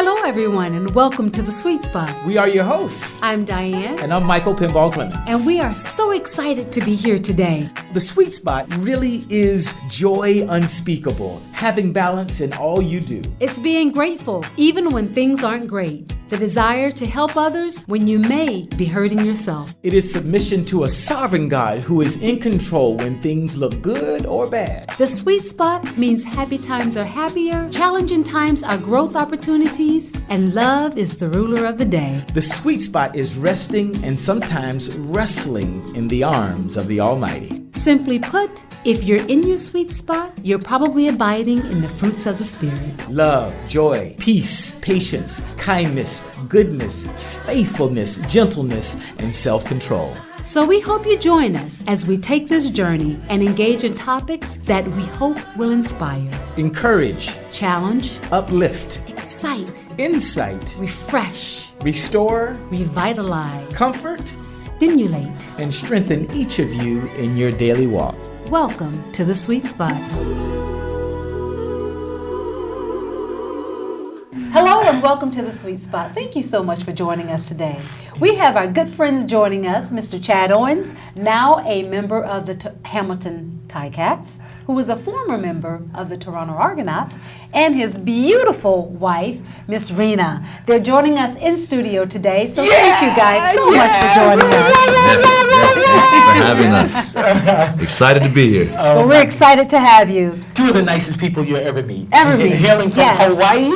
Hello, everyone, and welcome to The Sweet Spot. We are your hosts. I'm Diane. And I'm Michael Pinball Clemens. And we are so excited to be here today. The Sweet Spot really is joy unspeakable, having balance in all you do. It's being grateful, even when things aren't great. The desire to help others when you may be hurting yourself. It is submission to a sovereign God who is in control when things look good or bad. The Sweet Spot means happy times are happier, challenging times are growth opportunities, and love is the ruler of the day. The Sweet Spot is resting and sometimes wrestling in the arms of the Almighty. Simply put, if you're in your sweet spot, you're probably abiding in the fruits of the Spirit. Love, joy, peace, patience, kindness, goodness, faithfulness, gentleness, and self-control. So we hope you join us as we take this journey and engage in topics that we hope will inspire, encourage, challenge, uplift, excite, insight, refresh, restore, revitalize, comfort, stimulate, and strengthen each of you in your daily walk. Welcome to The Sweet Spot. Hello and welcome to The Sweet Spot. Thank you so much for joining us today. We have our good friends joining us, Mr. Chad Owens, now a member of the Hamilton Ticats, who was a former member of the Toronto Argonauts, and his beautiful wife, Miss Rena. They're joining us in studio today, so thank you guys so much for joining us. Yes, for having us. Excited to be here. Well, we're excited to have you. Two of the nicest people you'll ever meet. Hailing from Yes. Hawaii.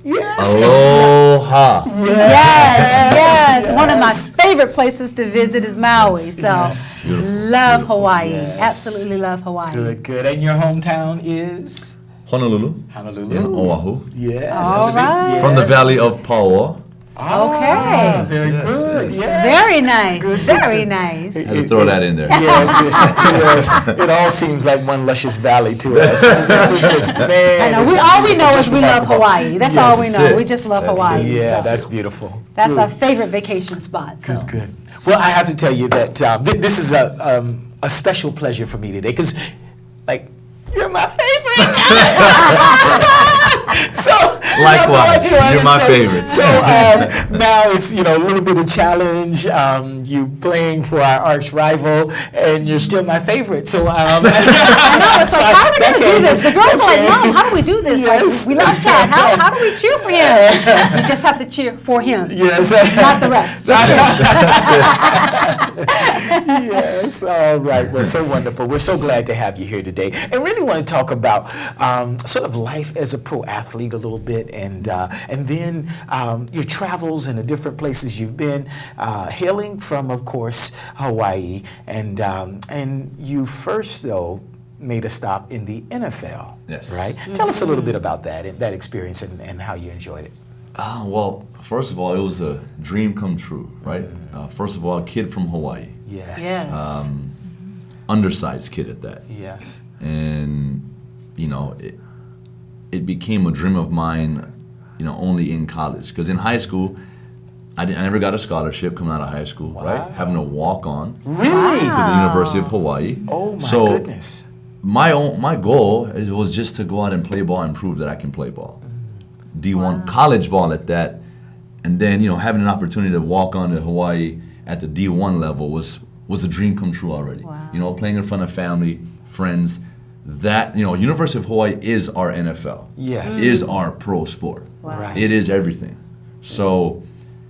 Yes. Aloha. Yes. One of my favorite places to visit is Maui. So love Hawaii. Yes. Absolutely love Hawaii. Good. And your hometown is? Honolulu. Honolulu. In Oahu. Yes. All right. From the Valley of Paoa. Okay. Very good. Yes. Very nice. Very nice. I had to throw that in there. Yes. It all seems like one luscious valley to us. This is just, man. I know. All we know is we love Hawaii. That's all we know. We just love Hawaii. Yeah, so. that's beautiful. That's Good. our favorite vacation spot. So. Good. Well, I have to tell you that this is a special pleasure for me today because, like, you're my favorite. So likewise, you're my favorite. So now it's a little bit of challenge. You playing for our arch rival, and you're still my favorite. So I know, it's like, how are we going to do this? The girls are like, Mom, how do we do this? Yes. Like, we love Chad. How do we cheer for him? You just have to cheer for him. Yes. Not the rest. Just him. Yes. All right. Well, so wonderful. We're so glad to have you here today, and really want to talk about sort of life as a pro athlete a little bit, and then your travels and the different places you've been, hailing from, of course, Hawaii, and you first though made a stop in the NFL. Yes. Right. Mm-hmm. Tell us a little bit about that experience and how you enjoyed it. Well, first of all, it was a dream come true, right? First of all, a kid from Hawaii. Yes. Undersized kid at that. Yes. And it became a dream of mine, only in college. Because in high school, I never got a scholarship coming out of high school, right? Having to walk on Really? to the University of Hawaii. Oh my goodness. My goal was just to go out and play ball and prove that I can play ball. D1 college ball at that, and then having an opportunity to walk on to Hawaii at the D1 level was a dream come true already. Wow. Playing in front of family, friends. That University of Hawaii is our NFL. Yes. Is our pro sport. Wow. Right. It is everything. So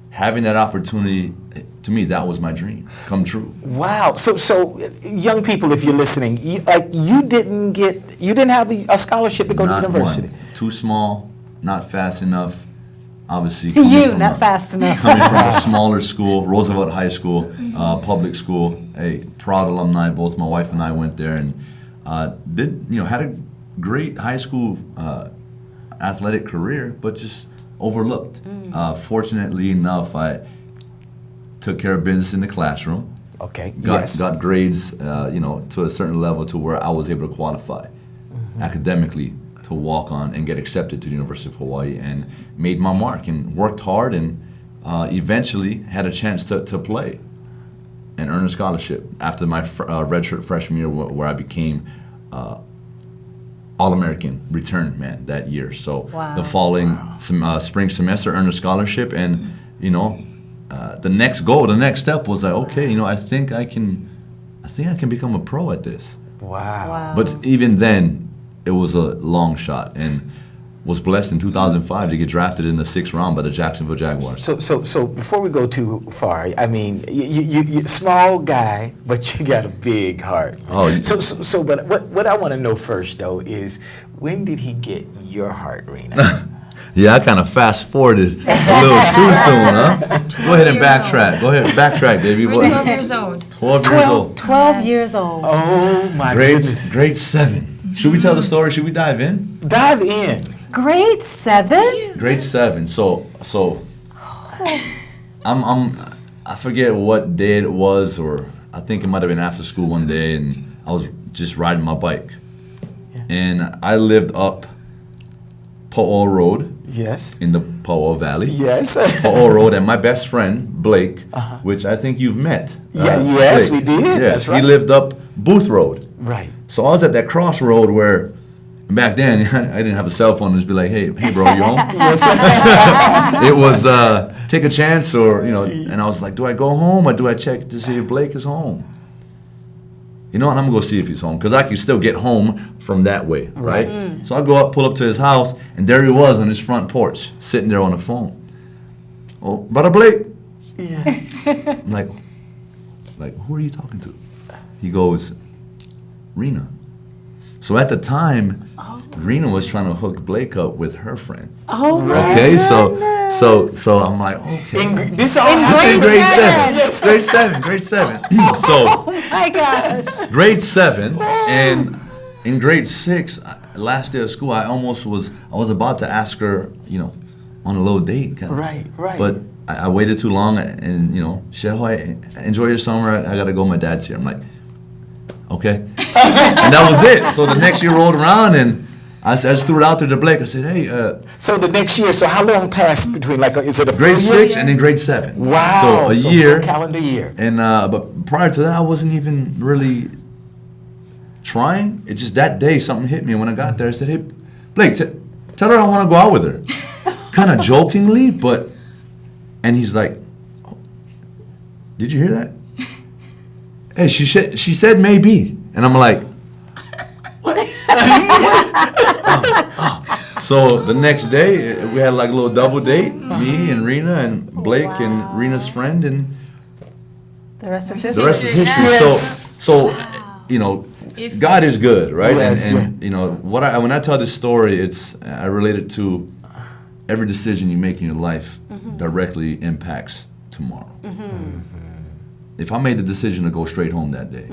having that opportunity, to me, that was my dream come true. Wow. So young people, if you're listening, you didn't have a scholarship to go to university. One. Too small, not fast enough. Obviously, fast enough. Coming from a smaller school, Roosevelt High School, public school. Hey, proud alumni. Both my wife and I went there and had a great high school athletic career, but just overlooked. Fortunately enough, I took care of business in the classroom. Okay. Got grades, to a certain level to where I was able to qualify academically to walk on and get accepted to the University of Hawaii, and made my mark and worked hard, and eventually had a chance to play and earn a scholarship after my redshirt freshman year, where I became All-American return man that year. So Wow. the following spring semester, earned a scholarship, and the next goal, the next step was like, okay, I think I can become a pro at this. Wow. But even then, it was a long shot, and was blessed in 2005 to get drafted in the 6th round by the Jacksonville Jaguars. So before we go too far, I mean, you small guy, but you got a big heart. Oh, but what I want to know first though is, when did he get your heart, Rena? Yeah, I kind of fast forwarded a little too soon, huh? Go ahead and backtrack. Go ahead, backtrack, baby. We're 12 years old. 12 years old. 12 years old. Oh my goodness. Grade 7. Should we tell the story? Should we dive in? Dive in. Grade 7? Grade 7. So I forget what day it was, or I think it might have been after school one day, and I was just riding my bike. And I lived up Po'o Road. Yes. In the Po'o Valley. Yes. Po'o Road, and my best friend, Blake, which I think you've met. Yes, Blake. we did. Yes, That's right. he lived up Booth Road. Right. So I was at that crossroad where, back then, I didn't have a cell phone to just be like, hey bro, you home? It was take a chance, or, and I was like, do I go home or do I check to see if Blake is home? And I'm going to go see if he's home, because I can still get home from that way, right? So I go up, pull up to his house, and there he was on his front porch, sitting there on the phone. Oh, Brother Blake. Yeah. I'm like, who are you talking to? He goes, Rena. So at the time, Rena was trying to hook Blake up with her friend. Oh, Okay, so I'm like, okay. This all In grade grade 7. Grade 7. So, Oh my gosh. grade 7, and in grade 6, last day of school, I was about to ask her, on a little date. Kind of. Right. But I waited too long, and, Shehoy, enjoy your summer. I got to go. My dad's here. I'm like, okay. And that was it. So the next year rolled around, and I just threw it out there to Blake. I said, hey. So the next year, so how long passed between, is it a Grade full year? 6 and then grade 7. Wow. So a full year. calendar year. And but prior to that, I wasn't even really trying. It's just that day something hit me. And when I got there, I said, hey, Blake, tell her I want to go out with her. Kind of jokingly, but, and he's like, oh, did you hear that? Hey, she said maybe. And I'm like, what? So the next day, we had like a little double date, me and Rena and Blake and Rena's friend, and The rest is the rest is history. Yes. So God is good, right? Yes, and when I tell this story, I relate it to every decision you make in your life directly impacts tomorrow. If I made the decision to go straight home that day,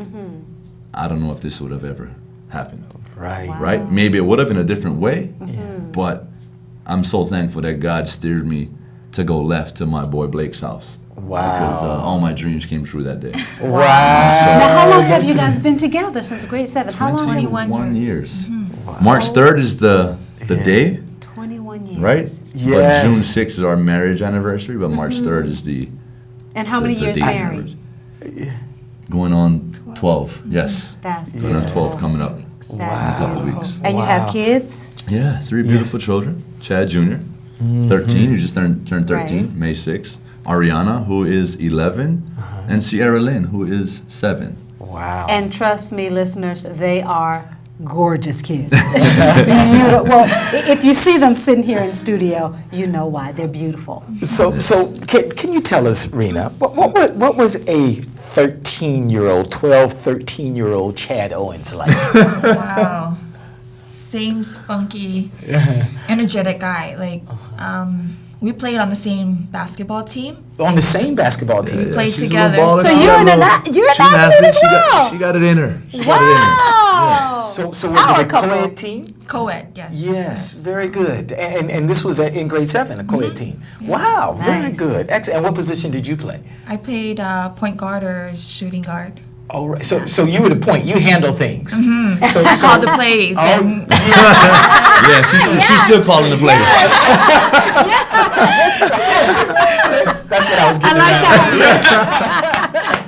I don't know if this would have ever happened. Right. Wow. Right? Maybe it would have in a different way, but I'm so thankful that God steered me to go left to my boy Blake's house. Wow. Because all my dreams came true that day. Wow. Now, how long have you guys been together since grade 7? How long? 21 years. March 3rd is the day, 21 years. right? Yes. But June 6th is our marriage anniversary, but March 3rd is the And how many the years date married? anniversary. Going on 12, yes. That's Going on beautiful. 12 coming up. That's In a couple beautiful. weeks. And you have kids? Yeah, 3 beautiful children. Chad Jr., 13, who just turned 13, Right. May 6th. Ariana, who is 11, and Sierra Lynn, who is 7. Wow. And trust me, listeners, they are gorgeous kids. Well, if you see them sitting here in studio, you know why. They're beautiful. So can you tell us, Rena, what was a 13-year-old Chad Owens like? Wow. Same spunky, energetic guy. We played on the same basketball team. On the same basketball team? Played she's a together. little baller. So She you're got an a little- you're an she's an athlete as She got well. it in her. She got it in her. Wow. So was Power it a couple. co-ed team? Co-ed, yes. Yes, very good. And this was in grade 7, a co-ed team. Wow, very Nice. good. Excellent. And what position did you play? I played point guard or shooting guard. All right. So you were the point. You handle things. So, I called the plays. And Yeah, she's still calling the plays. that's what I was I getting like at.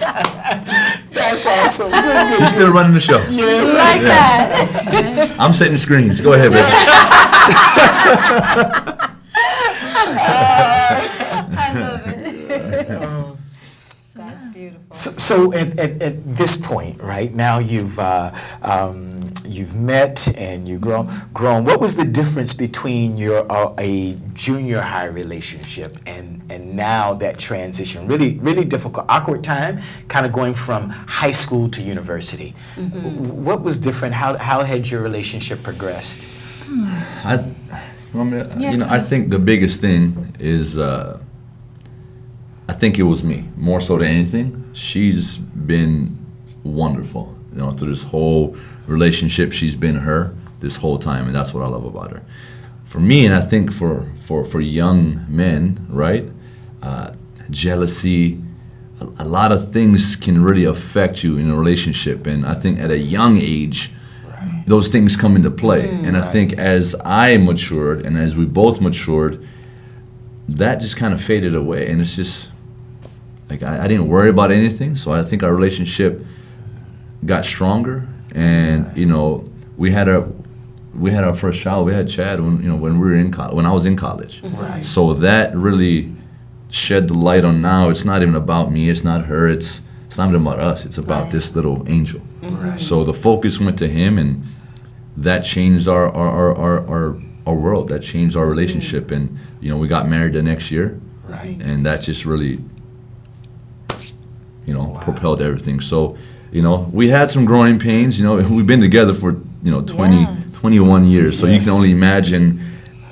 that. That's awesome. awesome. Good. She's still running the show. Yes. Like that. I'm setting screens. Go ahead, baby. I love it. That's beautiful. So at this point, right now you've met and you've grown. What was the difference between your a junior high relationship and now that transition? Really difficult, awkward time, kind of going from high school to university. Mm-hmm. What was different? How had your relationship progressed? I think the biggest thing is I think it was me more so than anything. She's been wonderful, through this whole relationship. She's been her this whole time, and that's what I love about her. For me, and I think for young men, right? Jealousy, a lot of things can really affect you in a relationship, and I think at a young age, those things come into play. And I think as I matured and as we both matured, that just kind of faded away, and it's just like I didn't worry about anything. So I think our relationship got stronger, and we had our first child. We had Chad when we were in college, when I was in college. Right. So that really shed the light on, now it's not even about me, it's not her, it's not even about us, it's about this little angel. Right. So the focus went to him, and that changed our world, that changed our relationship. And we got married the next year, Right. and that just really propelled everything. So we had some growing pains. We've been together for 21 years, so you can only imagine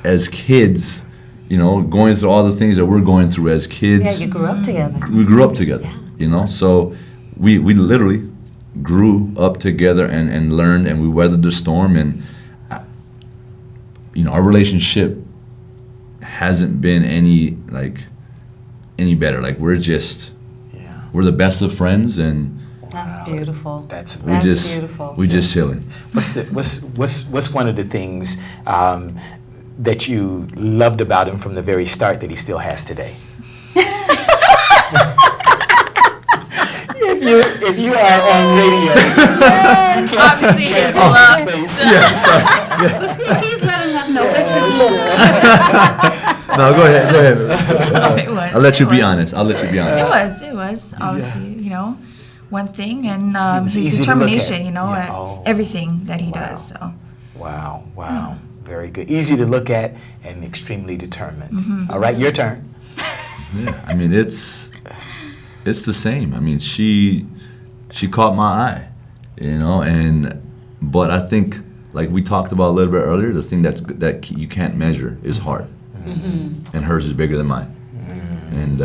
as kids, going through all the things that we're going through as kids. Yeah, you grew up together. We grew up together, so we literally grew up together and learned, and we weathered the storm. And our relationship hasn't been any better. Like we're the best of friends, and That's beautiful. That's beautiful. we just chilling. What's one of the things that you loved about him from the very start that he still has today? If you are on radio, Obviously, his love. He's letting us know this is looks. No, go ahead. It was. I'll let you be It was. honest. It was obviously, one thing, and was his easy to look at. determination, Yeah. at Oh. everything that he Wow. does. So Wow. Very good. Easy to look at and extremely determined. All right, your turn. Yeah, I mean it's the same. I mean she caught my eye, but I think, like we talked about a little bit earlier, the thing that you can't measure is heart, and hers is bigger than mine, and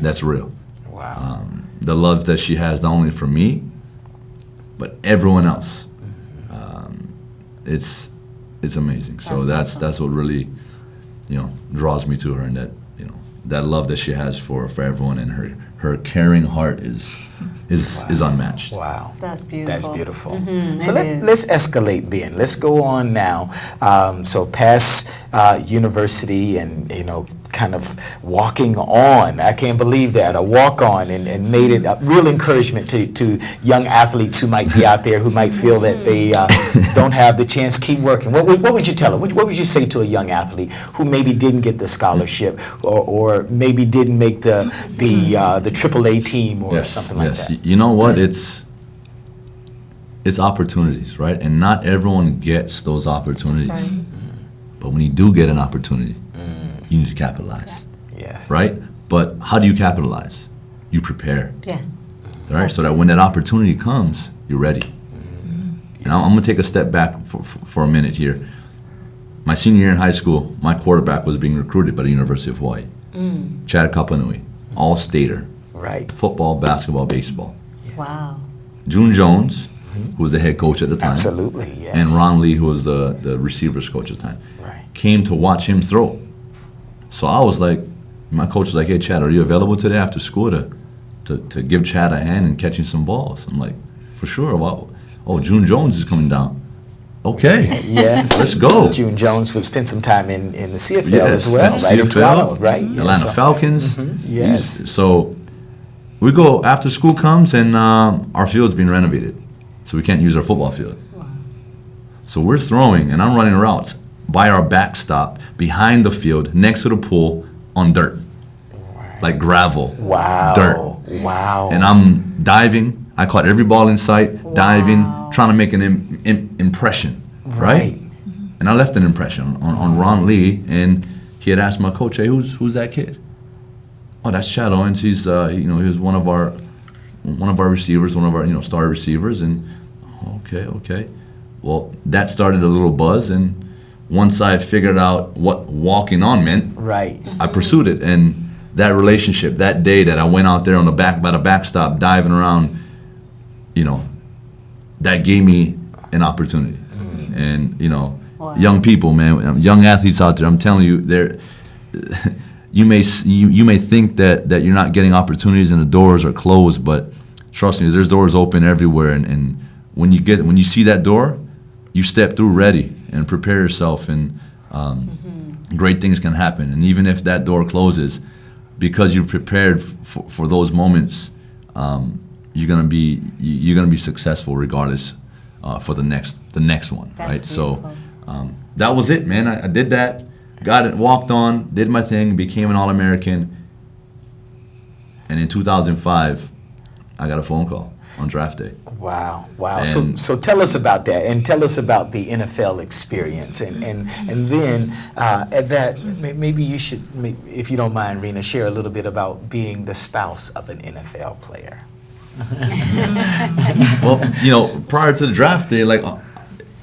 that's real. Wow. The love that she has, not only for me, but everyone else, it's amazing. So That's that's what really, draws me to her, and that love that she has for everyone, and her caring heart is unmatched. Wow. That's beautiful. That's beautiful. So it is. let's escalate then. Let's go on now. So past university and, kind of walking on. I can't believe that. A walk on and made it a real encouragement to young athletes who might be out there who might feel that they don't have the chance. Keep working. What would you tell them? What would you say to a young athlete who maybe didn't get the scholarship or maybe didn't make the AAA team or something like that? You know what? It's opportunities, right? And not everyone gets those opportunities. That's right. But when you do get an opportunity, you need to capitalize. Yes. Right? But how do you capitalize? You prepare. Yeah. Right? So that when that opportunity comes, you're ready. And I'm going to take a step back for a minute here. My senior year in high school, my quarterback was being recruited by the University of Hawaii. Chad Owens, all-stater. Right. Football, basketball, baseball. Wow. June Jones, who was the head coach at the time. Absolutely, yes. And Ron Lee, who was the receivers coach at the time. Right. Came to watch him throw. So I was like, my coach was like, hey, Chad, are you available today after school to give Chad a hand in catching some balls? I'm like, for sure. Well, June Jones is coming down. Okay. Yes. Let's go. June Jones would spend some time in the CFL Yes, as well, right? In CFL, Toronto, right? Atlanta Falcons. Yes. So we go after school comes and our field's being renovated, so we can't use our football field. Wow. So we're throwing, and I'm running routes by our backstop, behind the field, next to the pool, on dirt, like gravel, Wow. dirt. Wow. And I'm diving. I caught every ball in sight, diving, trying to make an impression, right? And I left an impression on Ron Lee, and he had asked my coach, "Hey, who's that kid?" "Oh, that's Chad Owens. He's he was one of our receivers, one of our star receivers." And okay. Well, that started a little buzz, and once I figured out what walking on meant, right. I pursued it. And that relationship, that day that I went out there on by the backstop diving around, that gave me an opportunity. And Wow. young people, man, young athletes out there, I'm telling you, you may think that you're not getting opportunities and the doors are closed, but trust me, there's doors open everywhere. And when you see that door, you step through ready and prepare yourself, and great things can happen. And even if that door closes, because you've prepared for those moments, you're gonna be successful regardless for the next one. That's right? beautiful. So that was it, man. I did that, got it, walked on, did my thing, became an All-American, and in 2005, I got a phone call on draft day. Wow. And So tell us about that, and tell us about the NFL experience, and then at that, maybe you should, if you don't mind, Rena, share a little bit about being the spouse of an NFL player. Well, prior to the draft day,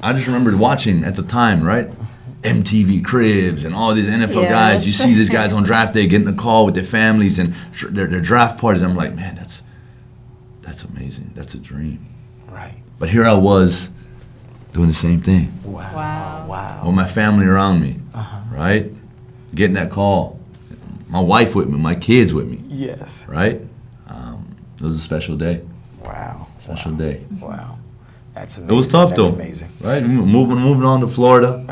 I just remembered watching at the time, right? MTV Cribs and all these NFL guys. You see these guys on draft day getting a call with their families and their draft parties. I'm like, man, that's amazing. That's a dream. Right. But here I was doing the same thing Wow. with my family around me, right? Getting that call. My wife with me, my kids with me, Yes. right? It was a special day. Wow. Special day. Wow. That's amazing. It was tough That's though, amazing. right? Moving on to Florida,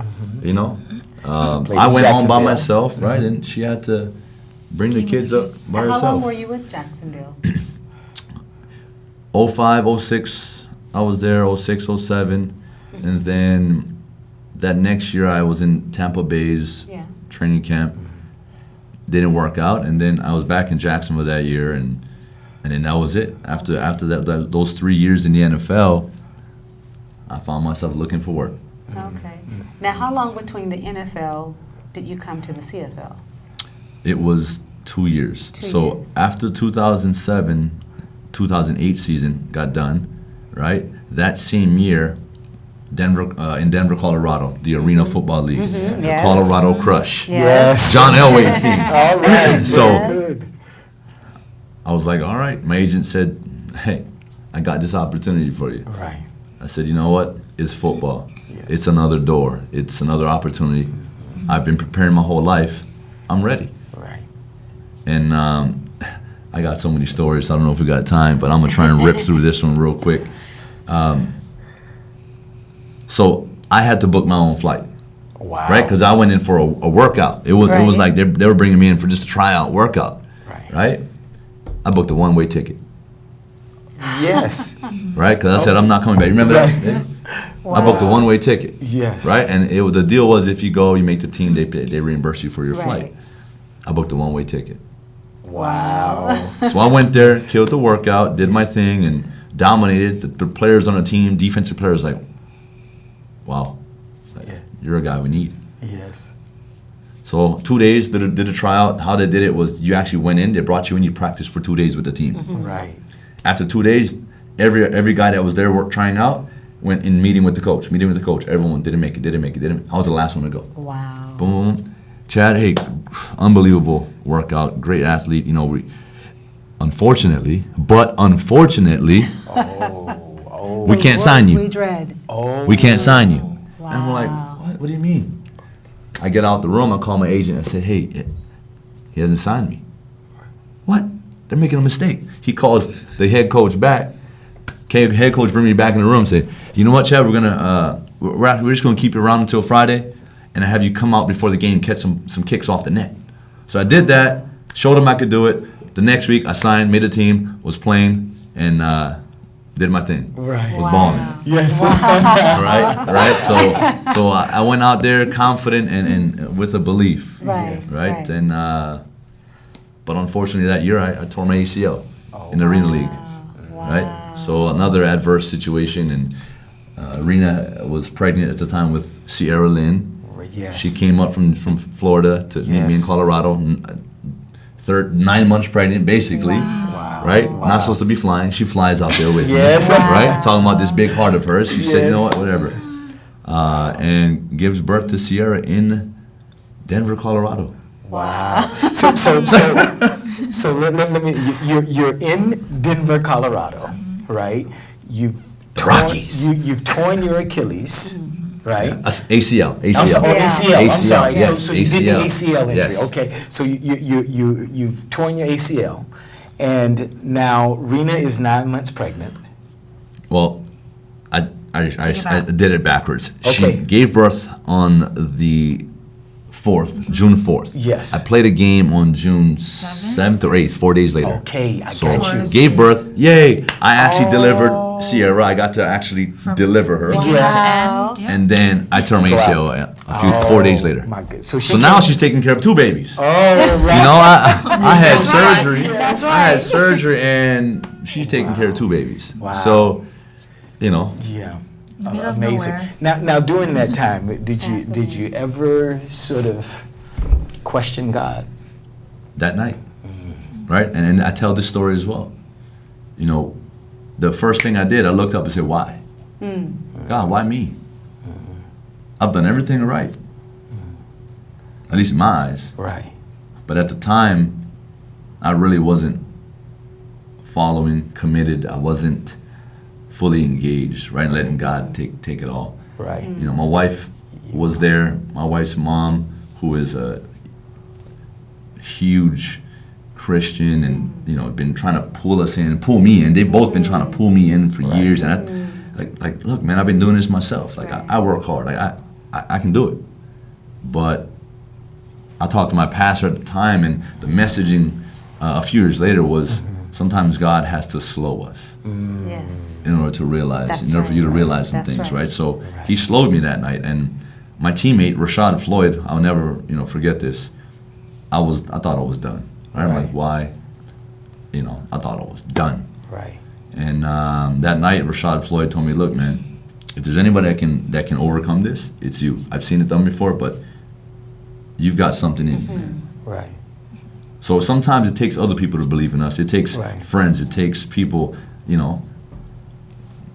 Played I in went home by Jacksonville. myself, right? And she had to bring the kids up by How long herself. were you with Jacksonville? 05, 06, I was there. 06, 07, and then that next year I was in Tampa Bay's training camp. Didn't work out, and then I was back in Jacksonville that year, and then that was it. After that, those 3 years in the NFL, I found myself looking for work. Okay. Now, how long between the NFL did you come to the CFL? It was 2 years. So after 2007, 2008 season got done, right? That same year, in Denver, Colorado, the Arena Football League, the Yes. Colorado Crush, Yes. John Elway's team. All right. So Very good. I was like, all right. My agent said, hey, I got this opportunity for you. Right. I said, you know what? It's football. Yes. It's another door. It's another opportunity. I've been preparing my whole life. I'm ready. Right. And I got so many stories. So I don't know if we got time, but I'm gonna try and rip through this one real quick. So I had to book my own flight, Wow. right? Because I went in for a workout. It was Right. like they were bringing me in for just a tryout workout, right? I booked a one-way ticket, Yes. right? Because I said I'm not coming back. Remember that? I booked a one-way ticket. Yes. Right, and the deal was if you go, you make the team, they reimburse you for your flight. Right. I booked a one-way ticket. Wow. So I went there, killed the workout, did my thing, and dominated. The players on the team, defensive players, like, wow, you're a guy we need. Yes. So 2 days, did a tryout. How they did it was you actually went in, they brought you in, you practiced for 2 days with the team. Right. After 2 days, every guy that was there trying out went in meeting with the coach. Everyone didn't make it. I was the last one to go. Wow. Boom. Chad, hey, unbelievable workout, great athlete. Unfortunately, we can't sign you. We dread. We can't sign you. Wow. And I'm like, what do you mean? I get out the room, I call my agent, I said, hey, he hasn't signed me. What? They're making a mistake. He calls the head coach back. Head coach bring me back in the room and say, you know what, Chad, we're just gonna keep you around until Friday, and I have you come out before the game, catch some kicks off the net. So I did that, showed him I could do it. the next week I signed, made a team, was playing, and did my thing. Right. Was balling. Yes. Right. So I went out there confident and with a belief. Right. And but unfortunately that year I tore my ACL in the Arena League. Right. So another adverse situation, and Rena was pregnant at the time with Sierra Lynn. Yes. She came up from Florida to meet me in Colorado. 9 months pregnant, basically. Wow. Right? Wow. Not supposed to be flying. She flies out there with me. Yes. Right? Talking about this big heart of hers. She said, you know what, whatever. And gives birth to Sierra in Denver, Colorado. Wow. So let me. You're in Denver, Colorado, right? You've Rockies. You've torn your Achilles, right? ACL. ACL. I'm sorry. Yes, So you did the ACL. ACL injury. Yes. Okay. So you've torn your ACL, and now Rena is 9 months pregnant. Well, I did it backwards. Okay. She gave birth on the 4th, June 4th. Yes. I played a game on June 7th or 8th, 4 days later. Okay, I So got you. gave birth. Yay! I actually delivered Sierra. I got to actually deliver her. Yeah. And then I turned my ACL a few 4 days later. My God. So now she's taking care of 2 babies. Oh, right. You know, I had surgery. That's I right. had surgery, and she's taking care of 2 babies. Wow. So, you know. Yeah. Middle of Amazing. nowhere. Now during that time, did you ever sort of question God? That night, right? And I tell this story as well. You know, the first thing I did, I looked up and said, why? God, why me? I've done everything right. At least in my eyes. Right. But at the time, I really wasn't following, committed. I wasn't fully engaged, right? Letting God take it all. Right. You know, my wife was there. My wife's mom, who is a huge Christian, and you know, been trying to pull us in, pull me in. They've both been trying to pull me in for years, and like, look, man, I've been doing this myself. Like, I work hard. Like, I can do it. But I talked to my pastor at the time, and the messaging a few years later was, sometimes God has to slow us Yes. in order to realize, That's in order for you to right. realize some That's things, right. right? So he slowed me that night, and my teammate Rashad Floyd, I'll never, forget this. I thought I was done. Right? I'm like, why? I thought I was done. Right. And that night, Rashad Floyd told me, look, man, if there's anybody that can overcome this, it's you. I've seen it done before, but you've got something in you, man. Right. So sometimes it takes other people to believe in us. It takes Right. friends. It takes people,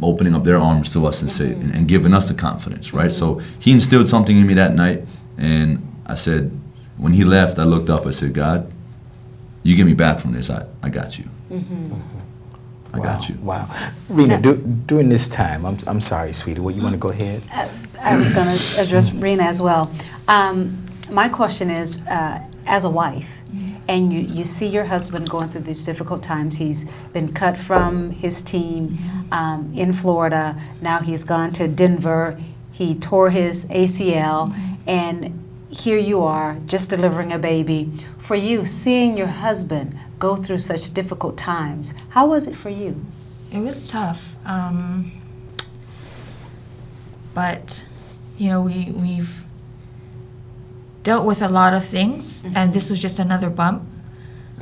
opening up their arms to us and say and giving us the confidence, right? So he instilled something in me that night, and I said, when he left, I looked up. I said, God, you get me back from this. I got you. I got you. Wow. Rena, during this time, I'm sorry, sweetie. Well, you want to go ahead? I was going to address Rena as well. My question is, as a wife, and you see your husband going through these difficult times. He's been cut from his team in Florida. Now he's gone to Denver. He tore his ACL, and here you are, just delivering a baby. For you, seeing your husband go through such difficult times, how was it for you? It was tough. But, we've dealt with a lot of things, and this was just another bump.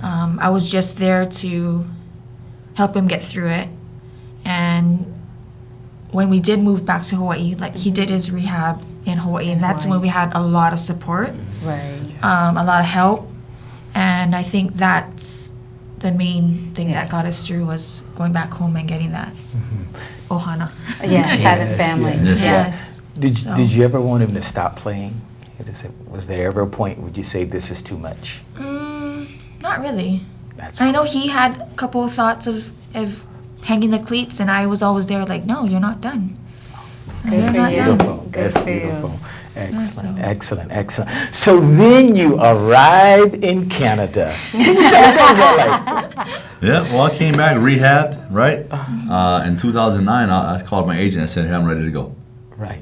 I was just there to help him get through it. And when we did move back to Hawaii, he did his rehab in Hawaii, and that's when we had a lot of support, Right. a lot of help. And I think that's the main thing that got us through, was going back home and getting that ohana. Yeah, having family. Yes. Did you ever want him to stop playing? Was there ever a point would you say this is too much? Not really. That's I know he had a couple of thoughts of hanging the cleats, and I was always there like, no, you're not done. You're for not you. done. Beautiful. Good That's for you. beautiful. Excellent, so- excellent. So then you arrive in Canada. What was that like? Yeah, well, I came back, rehabbed, right? In 2009, I called my agent. I said, hey, I'm ready to go. Right.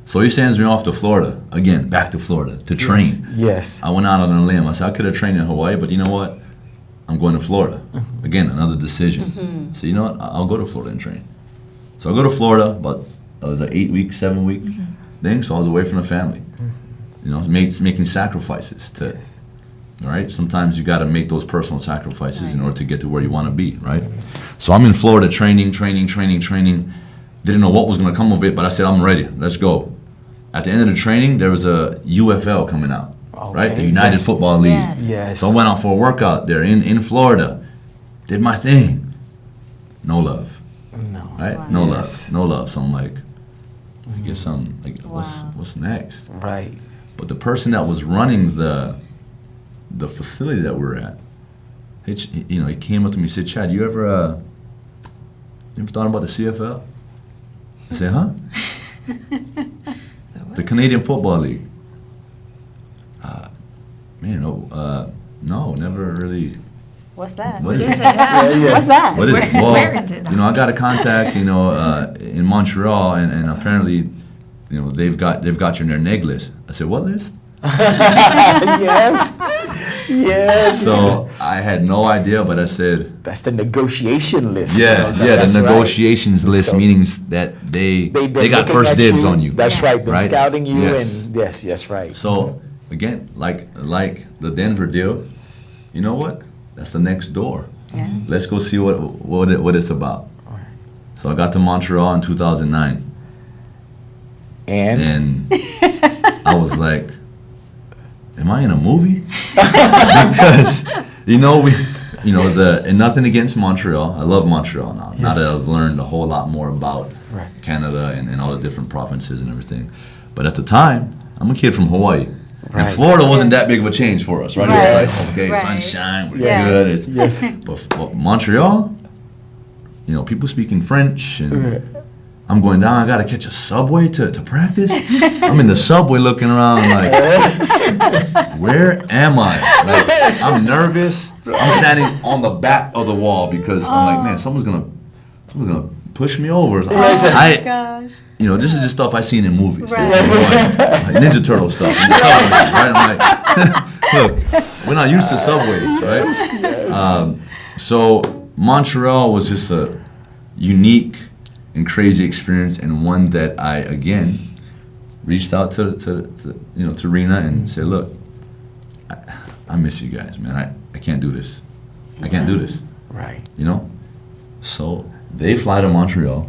So he sends me off to Florida, again, back to Florida, to train. Yes. I went out on a limb. I said, I could have trained in Hawaii, but you know what? I'm going to Florida. Again, another decision. So you know what? I'll go to Florida and train. So I go to Florida, but it was an 8-week, 7-week thing. So I was away from the family. You know, making sacrifices to. All right. Sometimes you got to make those personal sacrifices in order to get to where you want to be. Right. So I'm in Florida training. Didn't know what was going to come of it, but I said, I'm ready. Let's go. At the end of the training, there was a UFL coming out. Right, the United Football League. Yes. So I went out for a workout there in Florida. Did my thing. No love. No. Right? Wow. No Yes. love. No love. So I'm like, I guess I'm like, what's next? Right. But the person that was running the facility that we're at, he came up to me and said, Chad, you ever thought about the CFL? I said, huh? The Canadian Football League. No, never really. What's that? What is Is it? it? What's that? What is it? Where is it? I got a contact, in Montreal, and apparently, they've got you in their neg list. I said, what list? Yes. Yes. So I had no idea, but I said, That's the negotiation list. the That's negotiations right. list, So means that they they've been got looking first at dibs you. on you. That's right. Been Right? scouting you, Yes. and yes, right. So again, like the Denver deal, you know what? That's the next door. Yeah. Let's go see what it's about. So I got to Montreal in 2009, and I was like, am I in a movie? Because and nothing against Montreal. I love Montreal now. Now that I've learned a whole lot more about Canada and all the different provinces and everything. But at the time, I'm a kid from Hawaii. Right. And Florida wasn't that big of a change for us, right? Right. It was like, okay, Right. sunshine, we're Yes. good. It's- Yes. But Montreal, people speaking French, and I'm going down. I got to catch a subway to practice. I'm in the subway looking around like, where am I? Like, I'm nervous. I'm standing on the back of the wall because I'm like, man, someone's gonna push me over. Gosh. This is just stuff I seen in movies. Right. Like Ninja Turtle stuff. In the subways, right? I'm like, look, we're not used to subways, right? So Montreal was just a unique and crazy experience, and one that I again reached out to Rena and said, look, I miss you guys, man. I can't do this. I can't do this. Right. So they fly to Montreal,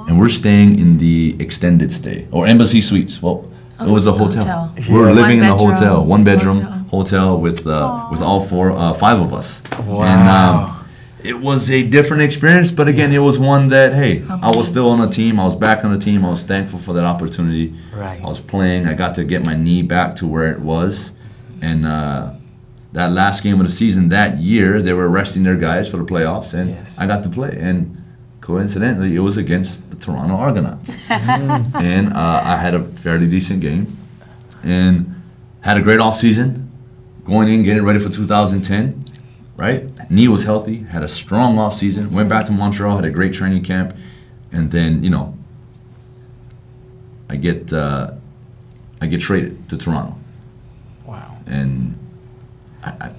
and we're staying in the extended stay or embassy suites. Well, it was a hotel. We were Yes. living in a One-bedroom hotel, one-bedroom hotel with all 5 of us. Wow. And it was a different experience, but again, it was one that, hey, I was still on a team. I was back on the team. I was thankful for that opportunity. Right. I was playing. I got to get my knee back to where it was, and that last game of the season that year, they were resting their guys for the playoffs, and Yes. I got to play. And coincidentally, it was against the Toronto Argonauts. And I had a fairly decent game and had a great offseason, going in, getting ready for 2010, right? Knee was healthy, had a strong offseason, went back to Montreal, had a great training camp, and then, I get traded to Toronto. Wow. And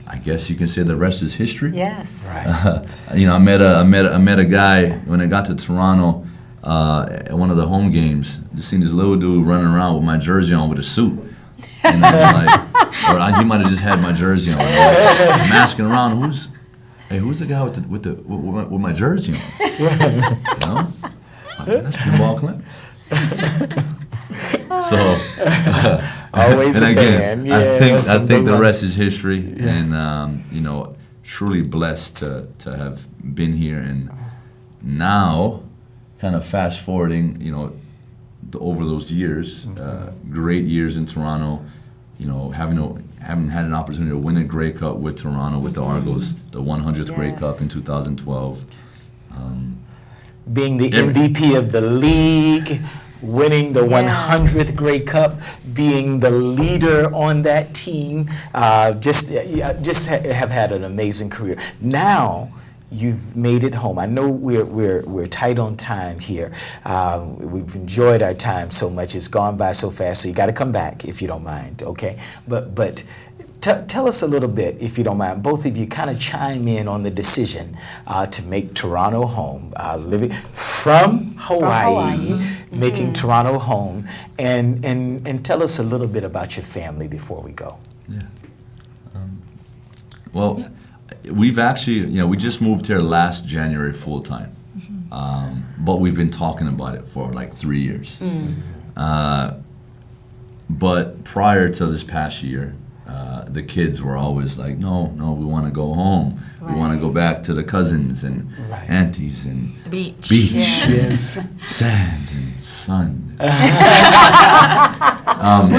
I guess you can say the rest is history. Yes. Right. I met a guy when I got to Toronto at one of the home games. Just seen this little dude running around with my jersey on with a suit, and I'm like, or he might have just had my jersey on. I'm asking around, who's the guy with my jersey on? That's Pinball Clint. So Always and a again, fan. Yeah, I think the one. rest is history, and truly blessed to have been here, and now, kind of fast forwarding, over those years, great years in Toronto, having had an opportunity to win a Grey Cup with Toronto with the Argos, the 100th Grey Cup in 2012. Being the MVP of the league, winning the 100th Grey Cup, being the leader on that team, just have had an amazing career. Now you've made it home. I know we're tight on time here. We've enjoyed our time so much. It's gone by so fast. So you got to come back if you don't mind. Okay, but Tell us a little bit, if you don't mind. Both of you kind of chime in on the decision to make Toronto home, living from Hawaii, making Toronto home, and tell us a little bit about your family before we go. Yeah. Well, we've actually, we just moved here last January full time, but we've been talking about it for like 3 years. But prior to this past year, the kids were always like, no, we want to go home. Right. We want to go back to the cousins and aunties and The beach. Yes. sand and sun.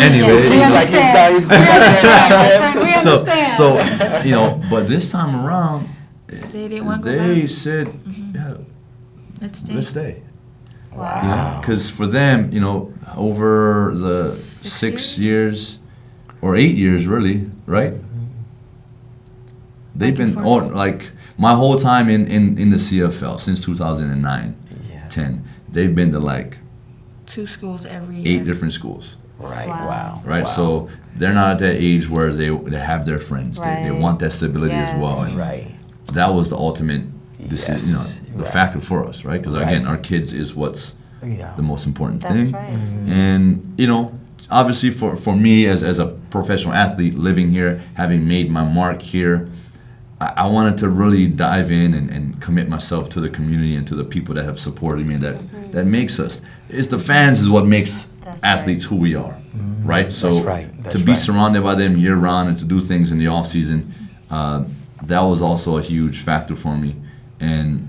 Anyway, We Seems like this guy is We understand. so but this time around, They didn't want to go they back. said, yeah, Let's stay. let's stay. Wow. Because for them, over the 6 years or 8 years, really, right? They've Back and been forth. like my whole time in the CFL since 2009, 10. They've been to like 2 schools every 8 year. different schools, Right. Wow. Wow. right? Wow. So they're not at that age where they have their friends. They Right. want that stability as well. Yes. And Right. that was the ultimate decision, Yes. the Right. factor for us, right? Because Right. again, our kids is what's Yeah. the most important That's thing. right. And obviously for me as a professional athlete living here, having made my mark here, I wanted to really dive in and commit myself to the community and to the people that have supported me and that makes us. It's the fans is what makes That's athletes who we are, right? So That's right. That's to be right. surrounded by them year round and to do things in the off season, that was also a huge factor for me. And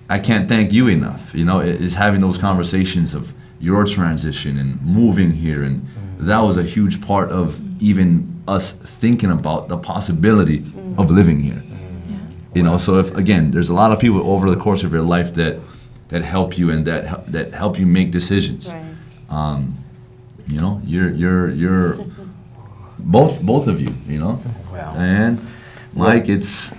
I can't thank you enough. It's having those conversations of your transition and moving here, and that was a huge part of even us thinking about the possibility of living here. So if again, there's a lot of people over the course of your life that help you and that help you make decisions. Right. You're both of you. Wow. And Mike, it's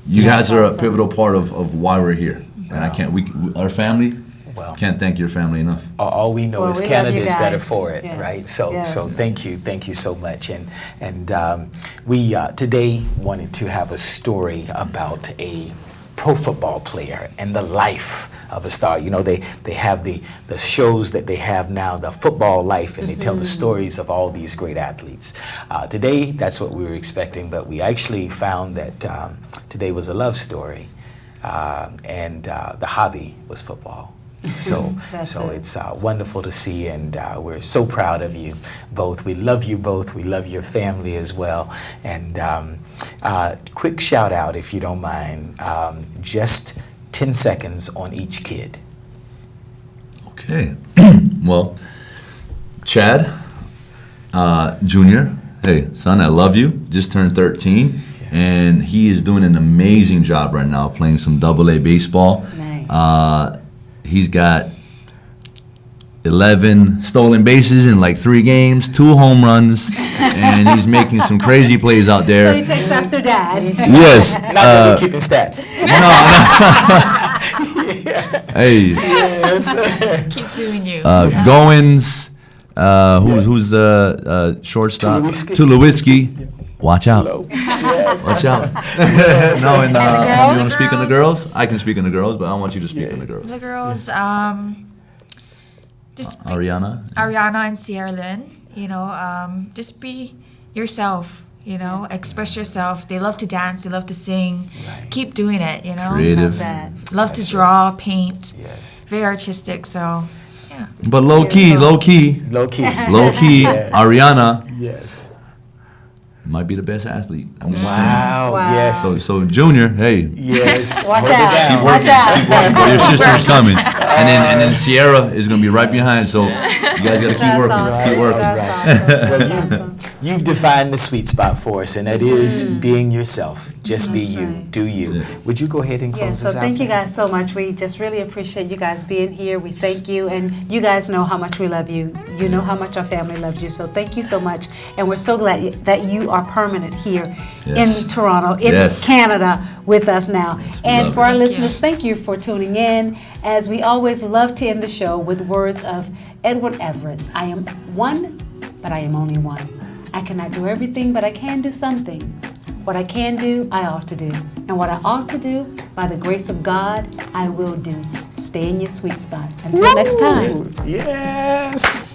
you That's guys are awesome. a pivotal part of why we're here, and I can't. Our family. Wow. Can't thank your family enough. All we know Well, is we love Canada you is better guys. for it, Yes. right? So Yes. thank you so much. And we today wanted to have a story about a pro football player and the life of a star. They have the shows that they have now, the Football Life, and they tell the stories of all these great athletes. Today, that's what we were expecting, but we actually found that today was a love story, and the hobby was football. So That's so it. it's wonderful to see, and we're so proud of you both. We love you both. We love your family as well. And quick shout out, if you don't mind, just 10 seconds on each kid. Okay. Well, Chad, Junior, hey, son, I love you. Just turned 13, and he is doing an amazing job right now playing some AA baseball. Nice. He's got 11 stolen bases in like 3 games, 2 home runs, and he's making some crazy plays out So there. he takes after dad. Yes. Not that we're keeping stats. Hey, Keep doing you. Goins, who's the shortstop? Tulowitzki. Tulowitzki. Watch out. Yes. Watch out. No, and the you want girls? to speak on the girls? I can speak on the girls, but I want you to speak on the girls. The girls, just Ariana? Ariana and Sierra Lynn, just be yourself, express yourself. They love to dance, they love to sing. Right. Keep doing it, Creative. Love that. Love to That's draw, paint. Yes. Very artistic, so yeah. But low key, Low key. Yes. Ariana Yes. might be the best athlete. I'm just saying. Wow. Wow. Yes. So Junior, hey, Yes. Watch Hold it out. down. Watch out. your sister's coming, and then Sierra is gonna be right behind. So you guys gotta keep That's working, awesome. keep working. That's Well, awesome. That's awesome. You've defined the sweet spot for us, and that is being yourself. Just be That's you. right. Do you. That's it. Would you go ahead and close Yeah, us so out? thank you then? guys so much. We just really appreciate you guys being here. We thank you, and you guys know how much we love you. You know how much our family loves you. So thank you so much, and we're so glad that you are permanent here Yes. in Toronto, in Yes. Canada, with us now. And love for our it. Thank listeners, you. thank you for tuning in. As we always love to end the show with words of Edward Everett's: "I am one, but I am only one." I cannot do everything, but I can do some things. What I can do, I ought to do. And what I ought to do, by the grace of God, I will do. Stay in your sweet spot. Until next time. Yes.